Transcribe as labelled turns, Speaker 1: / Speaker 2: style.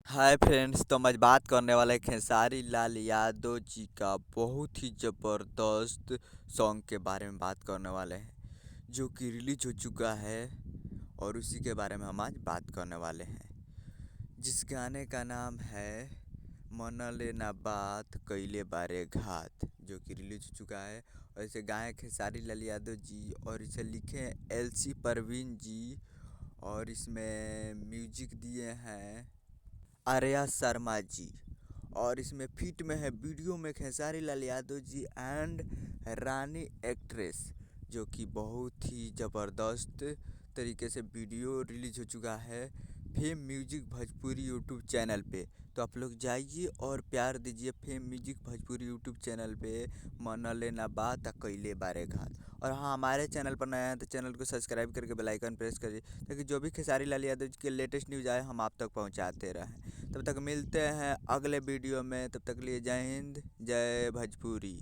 Speaker 1: Hi friends, तो हम आज बात करने वाले हैं खेसारी लाल यादव जी का बहुत ही ज़बरदस्त सॉन्ग के बारे में बात करने वाले हैं जो कि रिलीज हो चुका है। और उसी के बारे में हम आज बात करने वाले हैं जिस गाने का नाम है मनले ना बात कइले बारे घात, जो कि रिलीज हो चुका है। और इसे गाए खेसारी लाल यादव जी और इसे लिखे हैं एलसी परवीन जी। और इसमें म्यूजिक दिए हैं आर्या शर्मा जी। और इसमें फिट में है वीडियो में Khesari Lal Yadav ji and Rani actress, जो कि बहुत ही ज़बरदस्त तरीके से वीडियो रिलीज हो चुका है Fame music Bhojpuri YouTube channel पे। तो आप लोग जाइए और प्यार दीजिए Fame music Bhojpuri YouTube channel पे। मन लेना बात आ कइले बारे घात। और हाँ, हमारे चैनल पर नया है तो चैनल को सब्सक्राइब करके बेल आइकन प्रेस करिए ताकि जो भी खेसारी लाल यादव जी के लेटेस्ट न्यूज़ आए हम आप तक पहुंचाते रहें। तब तक मिलते हैं अगले वीडियो में, तब तक लिए जय हिंद जय भोजपुरी।